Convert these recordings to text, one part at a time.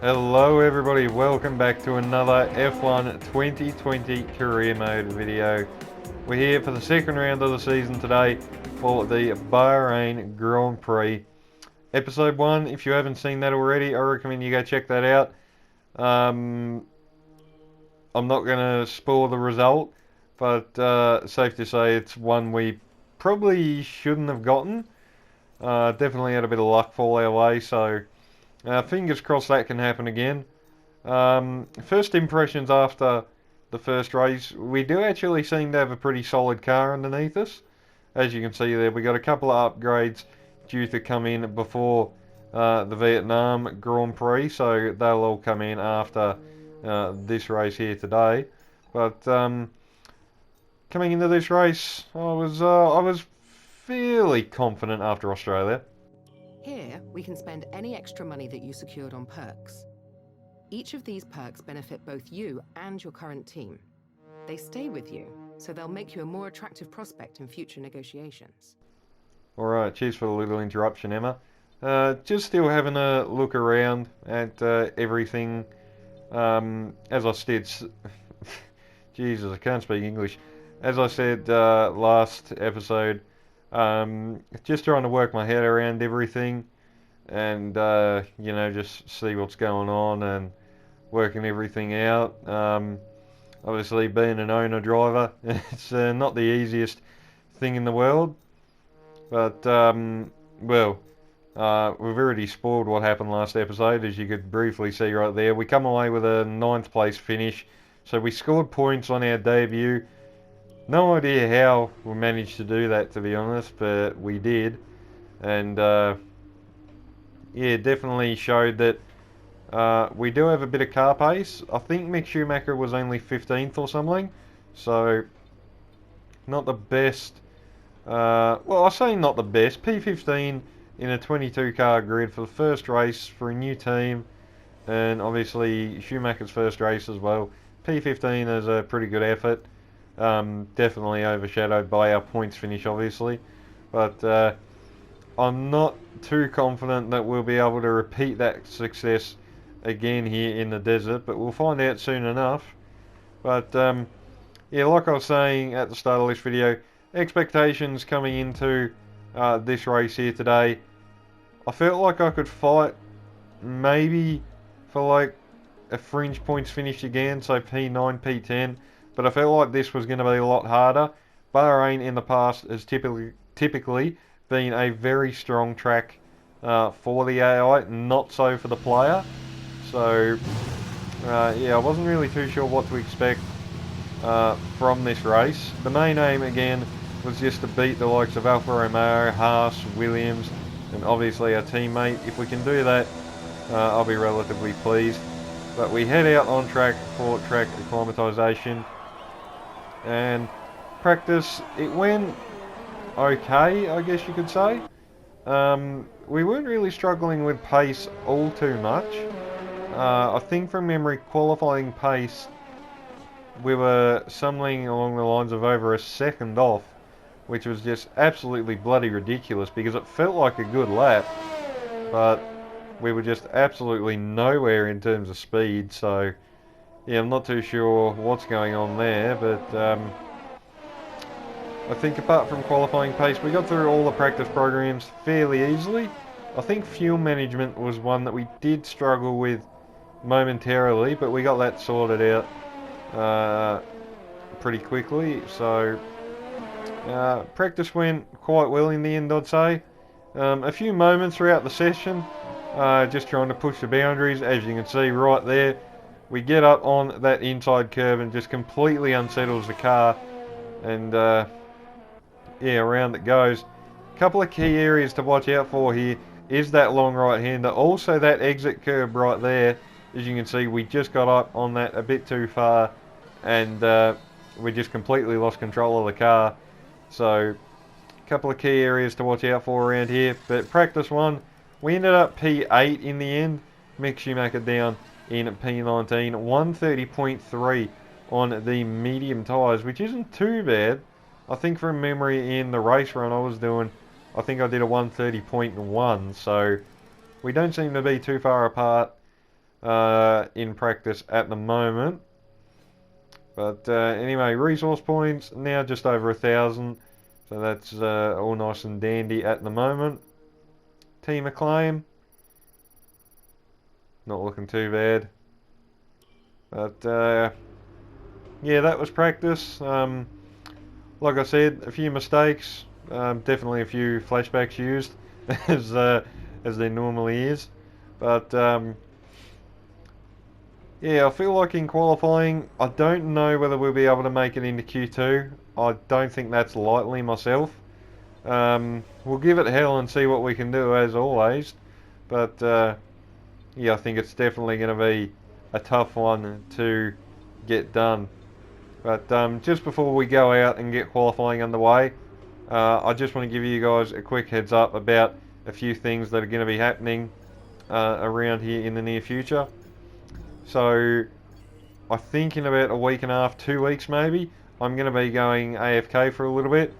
Hello everybody, welcome back to another F1 2020 career mode video. We're here for the second round of the season today for the Bahrain Grand Prix. Episode 1, if you haven't seen that already, I recommend you go check that out. I'm not going to spoil the result, but safe to say it's one we probably shouldn't have gotten. Definitely had a bit of luck fall our way, so fingers crossed that can happen again. First impressions after the first race, we do actually seem to have a pretty solid car underneath us. As you can see there, we got a couple of upgrades due to come in before the Vietnam Grand Prix, so they'll all come in after this race here today. But coming into this race, I was fairly confident after Australia. Here, we can spend any extra money that you secured on perks. Each of these perks benefit both you and your current team. They stay with you, so they'll make you a more attractive prospect in future negotiations. Alright, cheers for the little interruption, Emma. Just still having a look around at everything. As I said, Jesus, I can't speak English. As I said last episode, just trying to work my head around everything and, just see what's going on and working everything out. Obviously, being an owner driver, it's not the easiest thing in the world. But, we've already spoiled what happened last episode, as you could briefly see right there. We come away with a 9th place finish, so we scored points on our debut. No idea how we managed to do that, to be honest, but we did. And, yeah, definitely showed that we do have a bit of car pace. I think Mick Schumacher was only 15th or something, so not the best. Well, I say not the best. P15 in a 22 car grid for the first race for a new team, and obviously Schumacher's first race as well. P15 is a pretty good effort. Definitely overshadowed by our points finish, obviously, but I'm not too confident that we'll be able to repeat that success again here in the desert, but we'll find out soon enough. But yeah, like I was saying at the start of this video, expectations coming into this race here today, I felt like I could fight maybe for like a fringe points finish again, so P9, P10, but I felt like this was going to be a lot harder. Bahrain in the past has typically been a very strong track for the AI, not so for the player. So yeah, I wasn't really too sure what to expect from this race. The main aim again was just to beat the likes of Alfa Romeo, Haas, Williams, and obviously our teammate. If we can do that, I'll be relatively pleased. But we head out on track for track acclimatisation, and practice, it went okay, I guess you could say. We weren't really struggling with pace all too much. I think from memory, qualifying pace, we were something along the lines of over a second off, which was just absolutely bloody ridiculous because it felt like a good lap, but we were just absolutely nowhere in terms of speed. So yeah, I'm not too sure what's going on there, but I think apart from qualifying pace, we got through all the practice programs fairly easily. I think fuel management was one that we did struggle with momentarily, but we got that sorted out pretty quickly. So practice went quite well in the end, I'd say. A few moments throughout the session, just trying to push the boundaries. As you can see right there, we get up on that inside curve and just completely unsettles the car, and yeah, around it goes. A couple of key areas to watch out for here is that long right hander, also that exit curb right there. As you can see, we just got up on that a bit too far, and we just completely lost control of the car. So a couple of key areas to watch out for around here. But practice one, we ended up P8 in the end. Mick Schumacher down in P19, 130.3 on the medium tyres, which isn't too bad. I think from memory in the race run I was doing, I think I did a 130.1, so we don't seem to be too far apart. in practice at the moment. But anyway, resource points now just over 1,000, so that's all nice and dandy at the moment. Team acclaim, not looking too bad. But yeah, that was practice. Like I said, a few mistakes, definitely a few flashbacks used, as there normally is. But yeah, I feel like in qualifying, I don't know whether we'll be able to make it into Q2. I don't think that's likely myself. We'll give it hell and see what we can do as always. But yeah, I think it's definitely going to be a tough one to get done. But just before we go out and get qualifying underway, I just want to give you guys a quick heads up about a few things that are going to be happening around here in the near future. So I think in about a week and a half, 2 weeks maybe, I'm going to be going AFK for a little bit,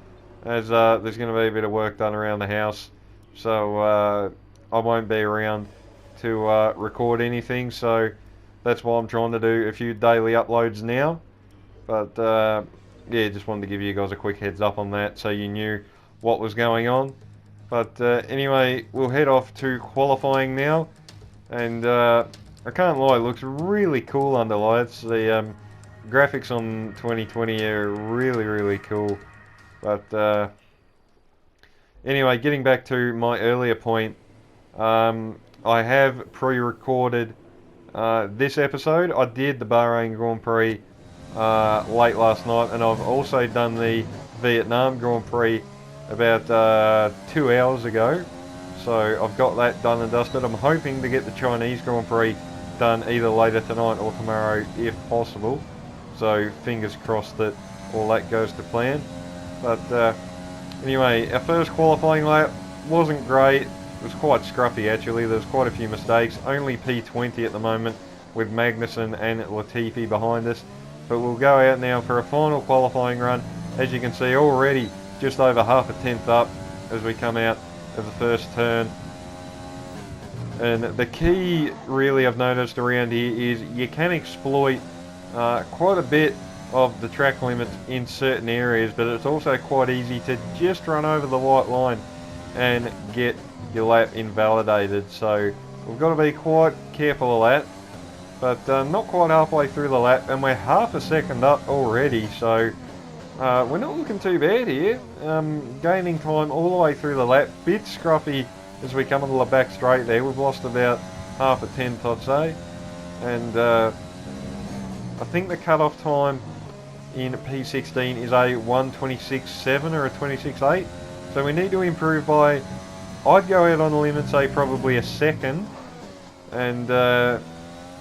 as there's going to be a bit of work done around the house. So I won't be around to record anything, so that's why I'm trying to do a few daily uploads now. But yeah, just wanted to give you guys a quick heads up on that so you knew what was going on. But anyway, we'll head off to qualifying now, and I can't lie, it looks really cool under lights. The graphics on 2020 are really cool. But anyway, getting back to my earlier point, I have pre-recorded this episode. I did the Bahrain Grand Prix late last night, and I've also done the Vietnam Grand Prix about 2 hours ago. So I've got that done and dusted. I'm hoping to get the Chinese Grand Prix done either later tonight or tomorrow if possible. So fingers crossed that all that goes to plan. But anyway, our first qualifying lap wasn't great. It was quite scruffy actually. There's quite a few mistakes. Only P20 at the moment with Magnussen and Latifi behind us. But we'll go out now for a final qualifying run. As you can see already, just over half a tenth up as we come out of the first turn. And the key really I've noticed around here is you can exploit quite a bit of the track limits in certain areas, but it's also quite easy to just run over the white line and get your lap invalidated. So we've got to be quite careful of that. But not quite halfway through the lap, and we're half a second up already, so we're not looking too bad here. Gaining time all the way through the lap, bit scruffy as we come onto the back straight there. We've lost about half a tenth, I'd say. And I think the cut-off time in P16 is a 1:26.7 or a 26.8. So we need to improve by, I'd go out on a limb and say probably a second. And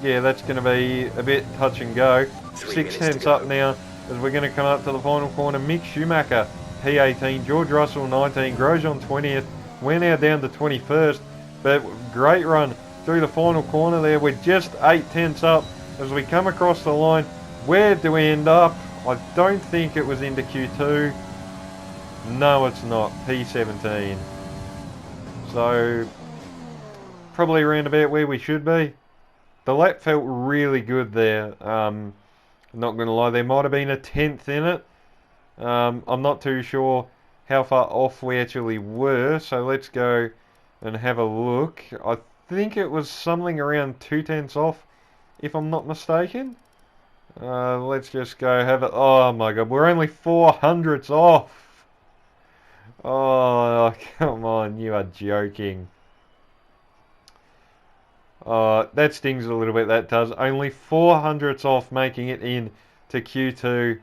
yeah, that's going to be a bit touch and go. 6 tenths up now as we're going to come up to the final corner. Mick Schumacher, P18, George Russell 19, Grosjean 20th. We're now down to 21st, but great run through the final corner there. We're just 8 tenths up as we come across the line. Where do we end up? I don't think it was into Q2. No, it's not. P17. So, probably around about where we should be. The lap felt really good there. I'm not going to lie, there might have been a tenth in it. I'm not too sure how far off we actually were, so let's go and have a look. I think it was something around 2 tenths off, if I'm not mistaken. Let's just go have it. Oh my god, we're only 400ths off. Oh, come on, you are joking. That stings a little bit, that does. Only 400ths off making it in to Q2.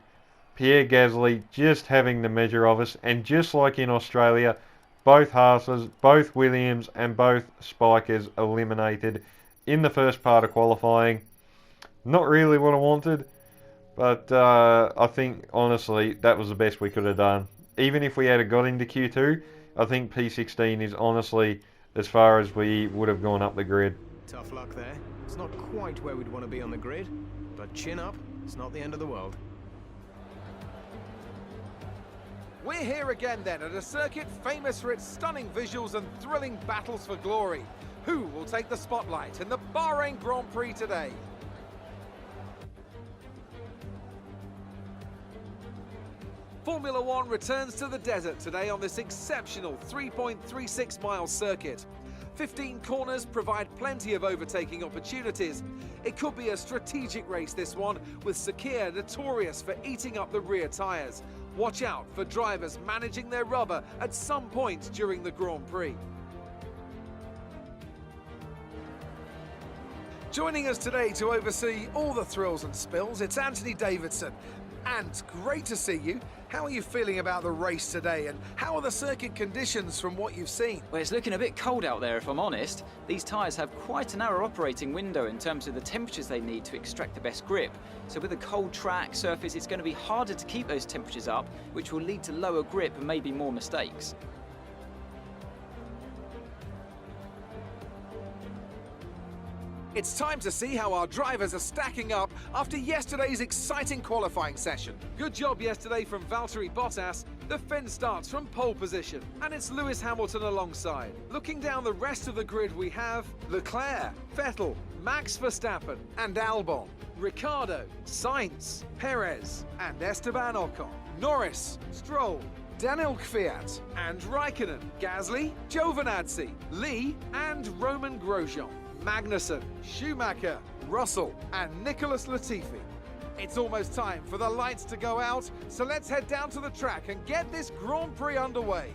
Pierre Gasly just having the measure of us, and just like in Australia, both Haas's, both Williams and both Spikers eliminated in the first part of qualifying. Not really what I wanted, but I think honestly that was the best we could have done. Even if we had got into Q2, I think P16 is honestly as far as we would have gone up the grid. Tough luck there. It's not quite where we'd want to be on the grid, but chin up, it's not the end of the world. We're here again then at a circuit famous for its stunning visuals and thrilling battles for glory. Who will take the spotlight in the Bahrain Grand Prix today? Formula One returns to the desert today on this exceptional 3.36 mile circuit. 15 corners provide plenty of overtaking opportunities. It could be a strategic race, this one, with Sakir notorious for eating up the rear tyres. Watch out for drivers managing their rubber at some point during the Grand Prix. Joining us today to oversee all the thrills and spills, it's Anthony Davidson. And great to see you. How are you feeling about the race today, and how are the circuit conditions from what you've seen? Well, it's looking a bit cold out there, if I'm honest. These tyres have quite a narrow operating window in terms of the temperatures they need to extract the best grip. So with a cold track surface, it's going to be harder to keep those temperatures up, which will lead to lower grip and maybe more mistakes. It's time to see how our drivers are stacking up after yesterday's exciting qualifying session. Good job yesterday from Valtteri Bottas. The Finn starts from pole position, and it's Lewis Hamilton alongside. Looking down the rest of the grid, we have Leclerc, Vettel, Max Verstappen, and Albon, Ricciardo, Sainz, Perez, and Esteban Ocon, Norris, Stroll, Daniel Kvyat, and Raikkonen, Gasly, Giovinazzi, Lee, and Roman Grosjean, Magnussen, Schumacher, Russell, and Nicholas Latifi. It's almost time for the lights to go out, so let's head down to the track and get this Grand Prix underway.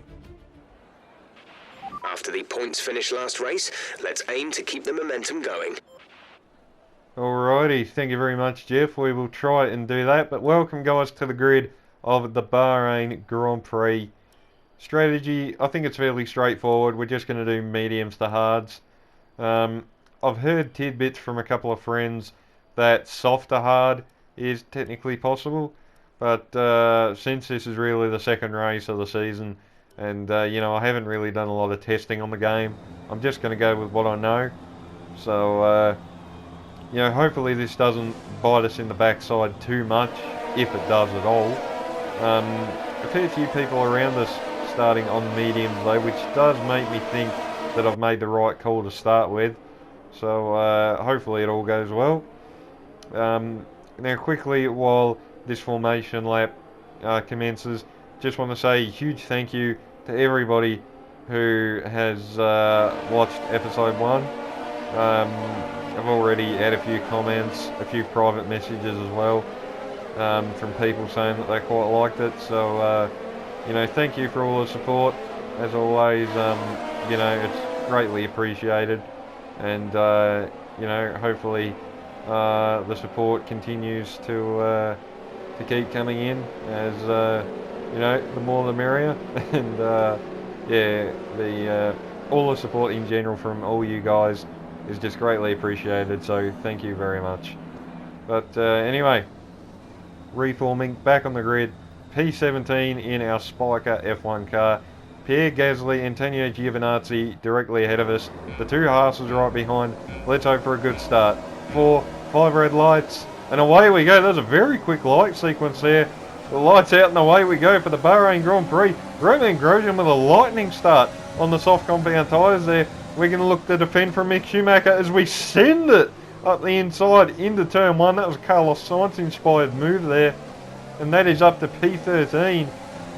After the points finish last race, let's aim to keep the momentum going. Alrighty, thank you very much, Jeff. We will try and do that, but welcome guys to the grid of the Bahrain Grand Prix. Strategy, I think it's fairly straightforward. We're just going to do mediums to hards. I've heard tidbits from a couple of friends that soft to hard is technically possible, but since this is really the second race of the season, and you know, I haven't really done a lot of testing on the game, I'm just going to go with what I know. So you know, hopefully this doesn't bite us in the backside too much, if it does at all. A fair few people around us starting on mediums though, which does make me think that I've made the right call to start with. So hopefully it all goes well. Now quickly, while this formation lap commences, just want to say a huge thank you to everybody who has watched episode 1. I've already had a few comments, a few private messages as well, from people saying that they quite liked it. So you know, thank you for all the support. As always, you know, it's greatly appreciated. And you know, hopefully the support continues to keep coming in, as you know, the more the merrier. And yeah, the all the support in general from all you guys is just greatly appreciated, so thank you very much. But anyway, reforming back on the grid, P17 in our Spiker F1 car. Pierre Gasly, Antonio Giovinazzi directly ahead of us. The two Haas's right behind. Let's hope for a good start. 4, 5 red lights, and away we go. There's a very quick light sequence there. The lights out and away we go for the Bahrain Grand Prix. Roman Grosjean with a lightning start on the soft compound tyres there. We're going to look to defend from Mick Schumacher as we send it up the inside into turn 1. That was a Carlos Sainz inspired move there. And that is up to P13.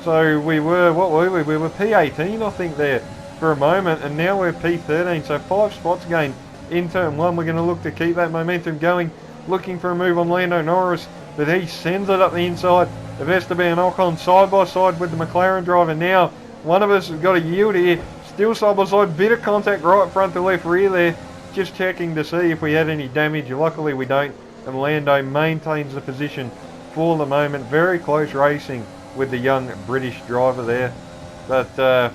So we were, what were we? We were P18 I think there for a moment, and now we're P13, so 5 spots gained in turn 1. We're going to look to keep that momentum going, looking for a move on Lando Norris, but he sends it up the inside of Esteban Ocon side by side with the McLaren driver. Now one of us has got to yield here, still side by side, bit of contact right front to left rear there, just checking to see if we had any damage. Luckily we don't, and Lando maintains the position for the moment. Very close racing with the young British driver there, but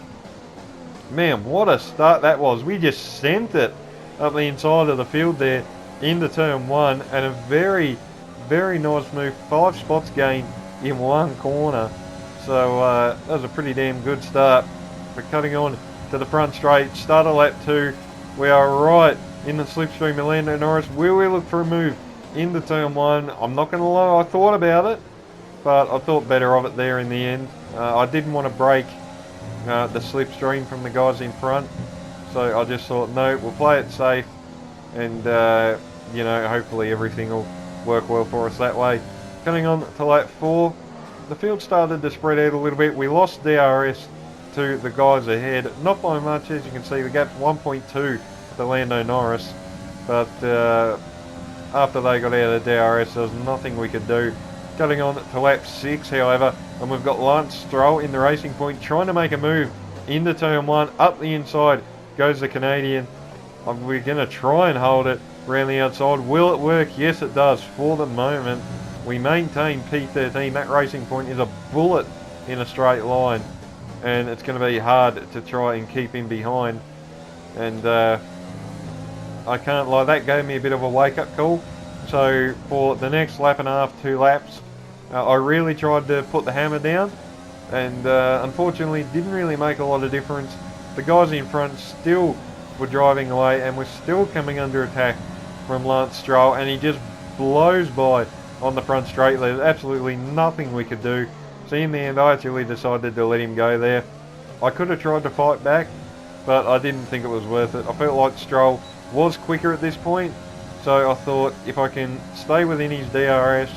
man, what a start that was. We just sent it up the inside of the field there into turn 1, and a very, very nice move. 5 spots gained in one corner, so that was a pretty damn good start. We're cutting on to the front straight, start of lap 2. We are right in the slipstream of Lando Norris. Will we look for a move into turn 1? I'm not going to lie, I thought about it, but I thought better of it there in the end. I didn't want to break the slipstream from the guys in front, So I just thought, no, we'll play it safe, and you know, hopefully everything will work well for us that way. Coming on to lap 4, the field started to spread out a little bit. We lost DRS to the guys ahead, not by much, as you can see. The gap's 1.2 to Lando Norris, but after they got out of DRS, there was nothing we could do. Cutting on to lap 6, however, and we've got Lance Stroll in the racing point, trying to make a move into turn 1. Up the inside goes the Canadian. We're going to try and hold it around the outside. Will it work? Yes, it does. For the moment, we maintain P13. That racing point is a bullet in a straight line, and it's going to be hard to try and keep him behind. And I can't lie, that gave me a bit of a wake-up call. So for the next lap and a half, 2 laps, I really tried to put the hammer down, and unfortunately didn't really make a lot of difference. The guys in front still were driving away, and we're still coming under attack from Lance Stroll, and he just blows by on the front straight. There's absolutely nothing we could do. So in the end, I actually decided to let him go there. I could have tried to fight back, but I didn't think it was worth it. I felt like Stroll was quicker at this point, so I thought if I can stay within his DRS,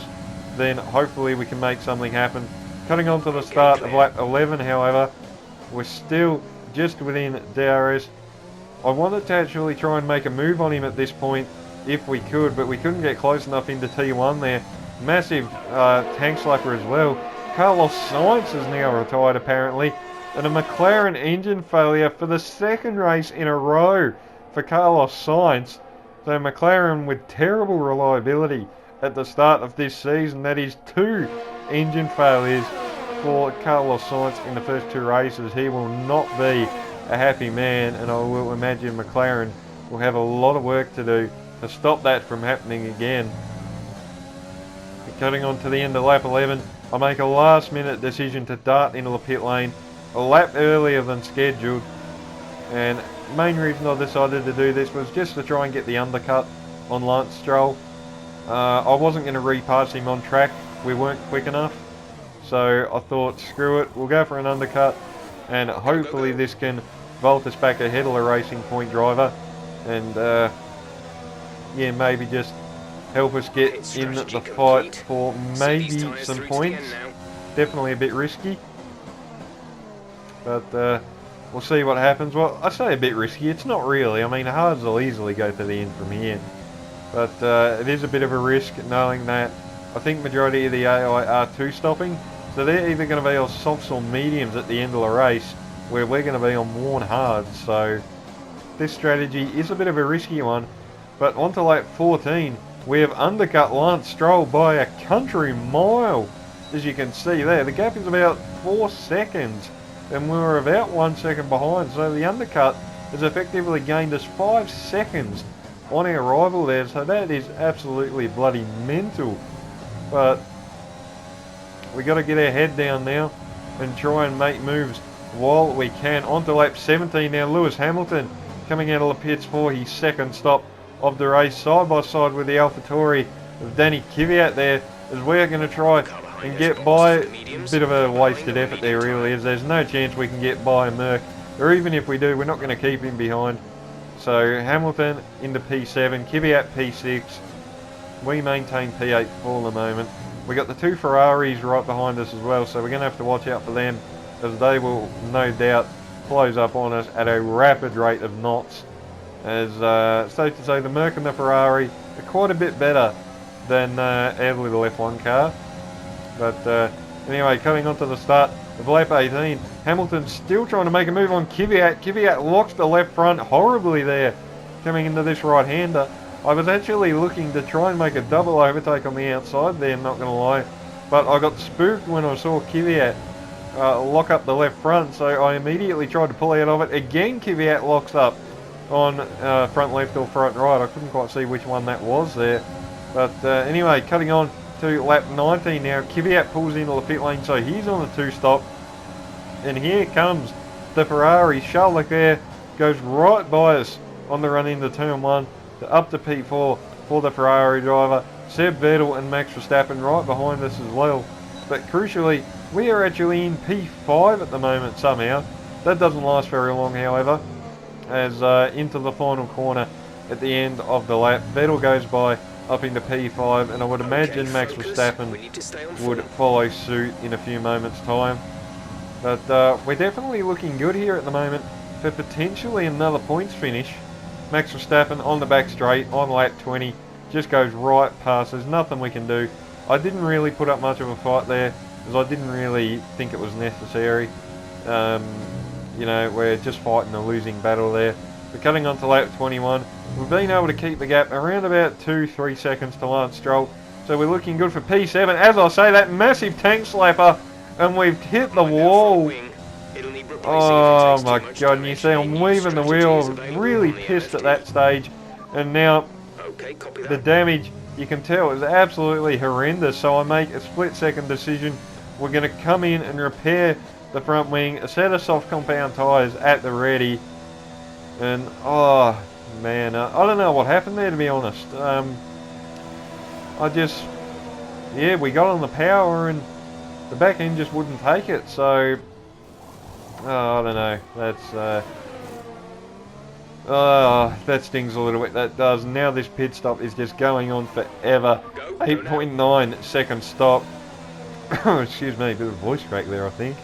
then hopefully we can make something happen. Cutting on to the start of lap 11, however, we're still just within DRS. I wanted to actually try and make a move on him at this point if we could, but we couldn't get close enough into T1 there. Massive tank slapper as well. Carlos Sainz is now retired apparently, and a McLaren engine failure for the second race in a row for Carlos Sainz. So McLaren with terrible reliability at the start of this season. That is 2 engine failures for Carlos Sainz in the first 2 races. He will not be a happy man, and I will imagine McLaren will have a lot of work to do to stop that from happening again. Cutting on to the end of lap 11, I make a last minute decision to dart into the pit lane a lap earlier than scheduled, and the main reason I decided to do this was just to try and get the undercut on Lance Stroll. I wasn't going to repass him on track, we weren't quick enough, so I thought screw it, we'll go for an undercut, and hopefully this can vault us back ahead of the Racing Point driver, and yeah, maybe just help us get in the fight for maybe some points. Definitely a bit risky, but we'll see what happens. Well, I say a bit risky, it's not really. I mean, hards will easily go to the end from here, but it is a bit of a risk knowing that I think majority of the AI are 2-stopping, so they're either going to be on softs or mediums at the end of the race, where we're going to be on worn hards. So this strategy is a bit of a risky one. But on to lap 14, we have undercut Lance Stroll by a country mile. As you can see there, the gap is about 4 seconds, and we were about 1 second behind. So the undercut has effectively gained us 5 seconds on our rival there. So that is absolutely bloody mental. But we got to get our head down now and try and make moves while we can. On to lap 17 now. Lewis Hamilton coming out of the pits for his second stop of the race, side by side with the AlphaTauri of Danny Kvyat there, as we're going to try and get by. A bit of a wasted effort there really is. There's no chance we can get by Merck, or even if we do, we're not going to keep him behind. So Hamilton into P7, Kvyat P6, we maintain P8 for the moment. We got the 2 Ferraris right behind us as well, so we're going to have to watch out for them, as they will no doubt close up on us at a rapid rate of knots. As safe to say, the Merc and the Ferrari are quite a bit better than our little F1 car. But anyway, coming on to the start of lap 18, Hamilton's still trying to make a move on Kvyat. Kvyat locks the left front horribly there, coming into this right-hander. I was actually looking to try and make a double overtake on the outside there, not going to lie, but I got spooked when I saw Kvyat lock up the left front, so I immediately tried to pull out of it. Again, Kvyat locks up on front left or front right. I couldn't quite see which one that was there. But anyway, cutting on to lap 19 now. Kvyat pulls into the pit lane, so he's on the 2-stop. And here comes the Ferrari. Charles Leclerc goes right by us on the run into turn 1, up to P4 for the Ferrari driver. Seb Vettel and Max Verstappen right behind us as well. But crucially, we are actually in P5 at the moment somehow. That doesn't last very long, however. as into the final corner at the end of the lap. Vettel goes by up into P5, and I would imagine Max Verstappen would follow suit in a few moments' time. But we're definitely looking good here at the moment for potentially another points finish. Max Verstappen on the back straight on lap 20 just goes right past. There's nothing we can do. I didn't really put up much of a fight there because I didn't really think it was necessary. You know, we're just fighting a losing battle there. We're cutting on to lap 21. We've been able to keep the gap around about 2-3 seconds to Lance Stroll. So we're looking good for P7. As I say, that massive tank slapper, and we've hit the wall. Oh my god, and you see I'm weaving the wheel, really pissed at that stage. And now the damage, you can tell, is absolutely horrendous. So I make a split-second decision. We're going to come in and repair the front wing, a set of soft compound tyres at the ready. And oh man, I don't know what happened there, to be honest. Yeah, we got on the power and the back end just wouldn't take it. So I don't know. That stings a little bit. That does. Now this pit stop is just going on forever. 8.9 second stop. Excuse me, a bit of voice crack there, I think.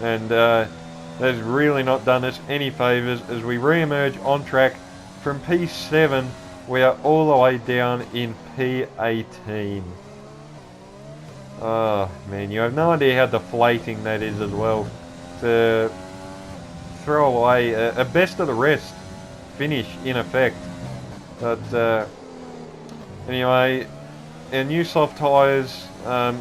And that's really not done us any favours as we re-emerge on track from P7. We are all the way down in P18. Oh man, you have no idea how deflating that is as well. To throw away a best of the rest finish in effect. But anyway, our new soft tyres,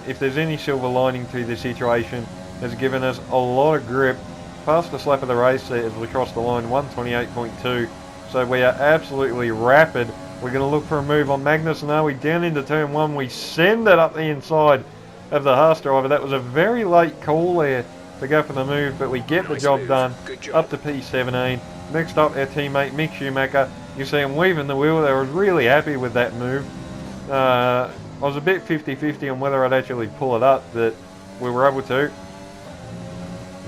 if there's any silver lining to the situation, has given us a lot of grip. Fastest lap of the race there as we cross the line, 128.2. So we are absolutely rapid. We're going to look for a move on Magnus, and are we down into turn 1? We send it up the inside of the Haas driver. That was a very late call there to go for the move, but we get the job done up to P17. Next up, our teammate Mick Schumacher. You see him weaving the wheel there. I was really happy with that move. I was a bit 50-50 on whether I'd actually pull it up, but we were able to.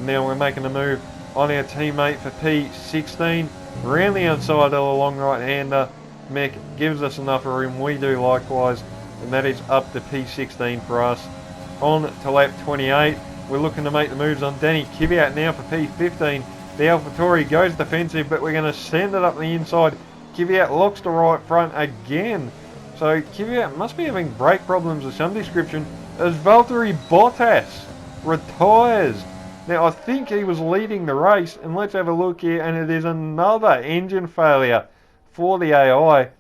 Now we're making a move on our teammate for P16. Around the outside of the long right-hander. Mick gives us enough room. We do likewise. And that is up to P16 for us. On to lap 28. We're looking to make the moves on Danny Kvyat now for P15. The AlphaTauri goes defensive, but we're going to send it up the inside. Kvyat locks to right front again. So Kvyat must be having brake problems of some description as Valtteri Bottas retires. Now I think he was leading the race, and let's have a look here, and it is another engine failure for the AI.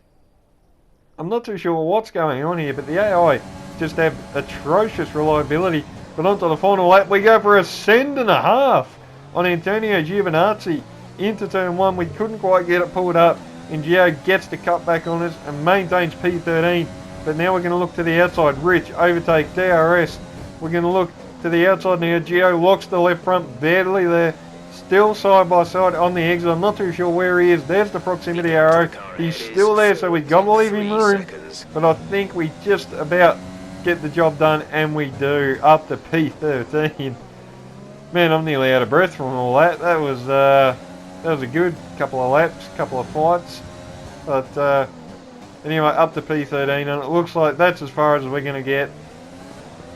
I'm not too sure what's going on here, but the AI just have atrocious reliability. But onto the final lap, we go for a send and a half on Antonio Giovinazzi into turn 1. We couldn't quite get it pulled up, and Gio gets to cut back on us and maintains P13. But now we're going to look to the outside. Rich overtakes DRS. We're going to look to the outside now. Gio locks the left front badly there. Still side by side on the exit. I'm not too sure where he is. There's the proximity arrow. He's still there, so we've got to leave him room. But I think we just about get the job done, and we do, up to P13. Man, I'm nearly out of breath from all that. That was a good couple of laps, couple of fights. But anyway, up to P13, and it looks like that's as far as we're going to get.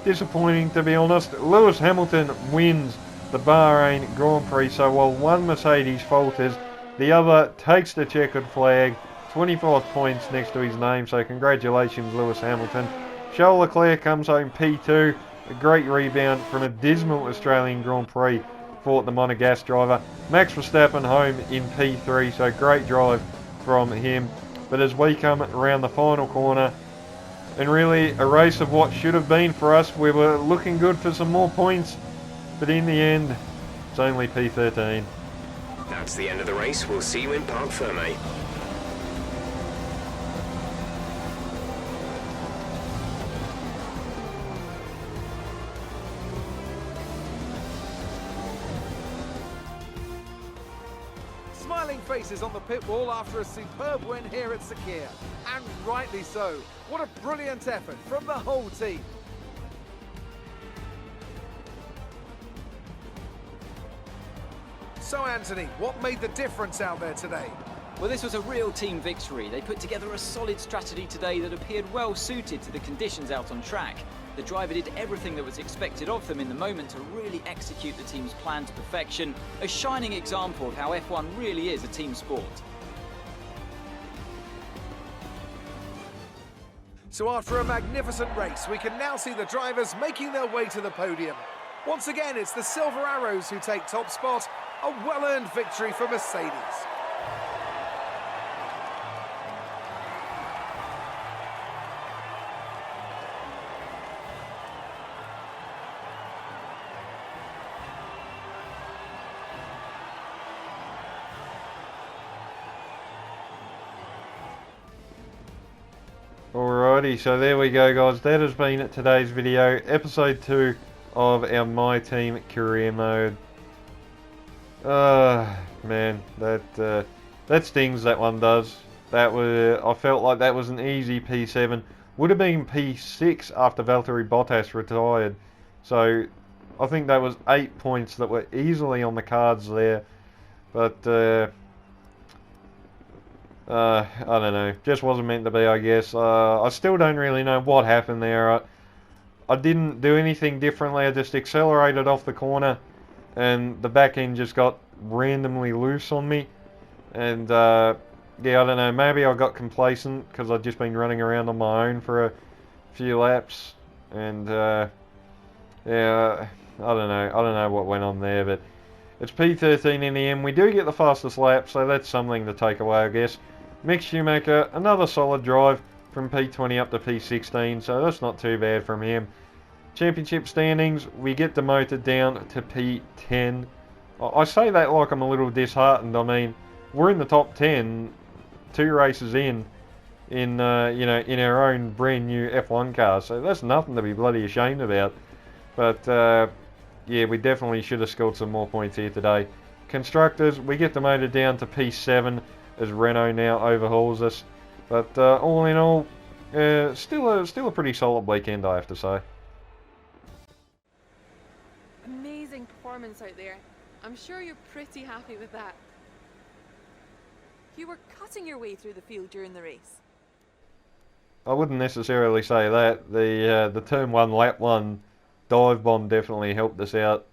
Disappointing, to be honest. Lewis Hamilton wins the Bahrain Grand Prix, so while one Mercedes falters, the other takes the checkered flag. 25 points next to his name, so congratulations Lewis Hamilton. Charles Leclerc comes home P2, a great rebound from a dismal Australian Grand Prix for the Monegasque driver. Max Verstappen home in P3, so great drive from him. But as we come around the final corner, and really a race of what should have been for us, we were looking good for some more points, but in the end, it's only P13. That's the end of the race. We'll see you in Parc Fermé. Smiling faces on the pit wall after a superb win here at Sakhir. And rightly so. What a brilliant effort from the whole team. So Anthony, what made the difference out there today? Well, this was a real team victory. They put together a solid strategy today that appeared well suited to the conditions out on track. The driver did everything that was expected of them in the moment to really execute the team's plan to perfection, a shining example of how F1 really is a team sport. So after a magnificent race, we can now see the drivers making their way to the podium. Once again, it's the Silver Arrows who take top spot, a well-earned victory for Mercedes. Alrighty, so there we go guys, that has been today's video, episode 2 of our My Team career mode. Man, that stings, that one does. I felt like that was an easy P7, would have been P6 after Valtteri Bottas retired, so I think that was 8 points that were easily on the cards there, but I don't know, just wasn't meant to be, I guess. I still don't really know what happened there. I didn't do anything differently, I just accelerated off the corner and the back end just got randomly loose on me, and yeah, I don't know, maybe I got complacent because I'd just been running around on my own for a few laps, and yeah, I don't know what went on there, but it's P13 in the end. We do get the fastest lap, so that's something to take away, I guess. Mick Schumacher, another solid drive from P20 up to P16, so that's not too bad from him. Championship standings, we get demoted down to P10. I say that like I'm a little disheartened. I mean, we're in the top 10, 2 races in you know, in our own brand new F1 car, so that's nothing to be bloody ashamed about. But yeah, we definitely should have scored some more points here today. Constructors, we get demoted down to P7 as Renault now overhauls us. But all in all, still a pretty solid weekend, I have to say. Amazing performance out there. I'm sure you're pretty happy with that. You were cutting your way through the field during the race. I wouldn't necessarily say that. The turn 1, lap 1 dive bomb definitely helped us out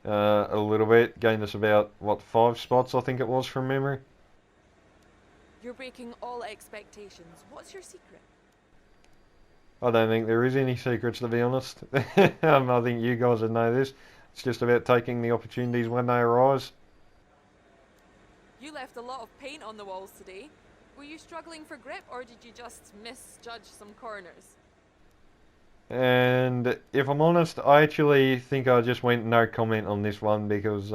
a little bit. Gained us about, what, 5 spots I think it was from memory. You're breaking all expectations. What's your secret? I don't think there is any secrets, to be honest. I think you guys would know this. It's just about taking the opportunities when they arise. You left a lot of paint on the walls today. Were you struggling for grip, or did you just misjudge some corners? And if I'm honest, I actually think I just went no comment on this one because,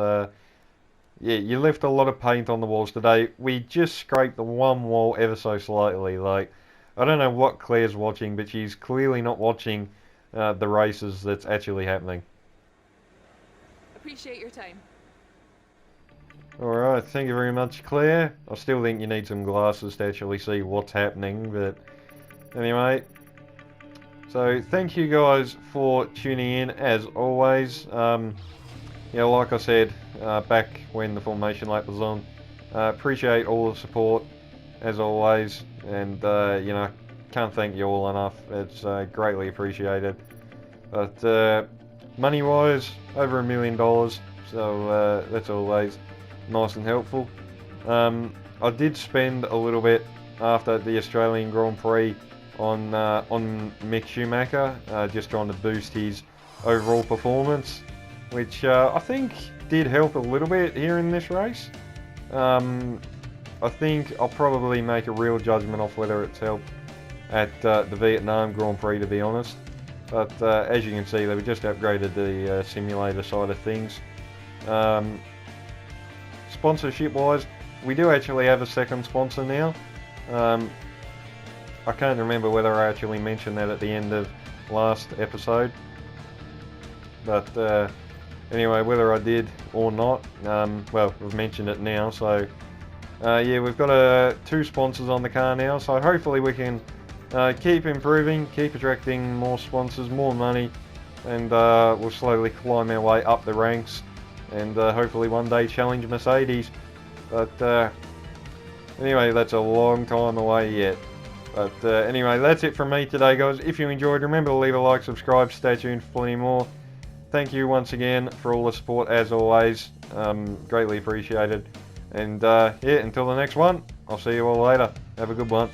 yeah, you left a lot of paint on the walls today. We just scraped the one wall ever so slightly. Like, I don't know what Claire's watching, but she's clearly not watching the races that's actually happening. Appreciate your time. Alright, thank you very much, Claire. I still think you need some glasses to actually see what's happening, but anyway. So, thank you guys for tuning in, as always. Yeah, like I said, back when the formation lap was on, appreciate all the support, as always, and, you know, can't thank you all enough. It's greatly appreciated. But, money-wise, over $1 million, so that's always nice and helpful. I did spend a little bit after the Australian Grand Prix on Mick Schumacher, just trying to boost his overall performance, which I think did help a little bit here in this race. I think I'll probably make a real judgment off whether it's helped at the Vietnam Grand Prix, to be honest. But as you can see, they've just upgraded the simulator side of things. Sponsorship wise, we do actually have a second sponsor now. I can't remember whether I actually mentioned that at the end of last episode, but anyway, whether I did or not, well, we've mentioned it now, so yeah, we've got 2 sponsors on the car now, so hopefully we can keep improving, keep attracting more sponsors, more money, and we'll slowly climb our way up the ranks and hopefully one day challenge Mercedes. But anyway, that's a long time away yet. But anyway, that's it from me today, guys. If you enjoyed, remember to leave a like, subscribe, stay tuned for plenty more. Thank you once again for all the support, as always. Greatly appreciated. And yeah, until the next one, I'll see you all later. Have a good one.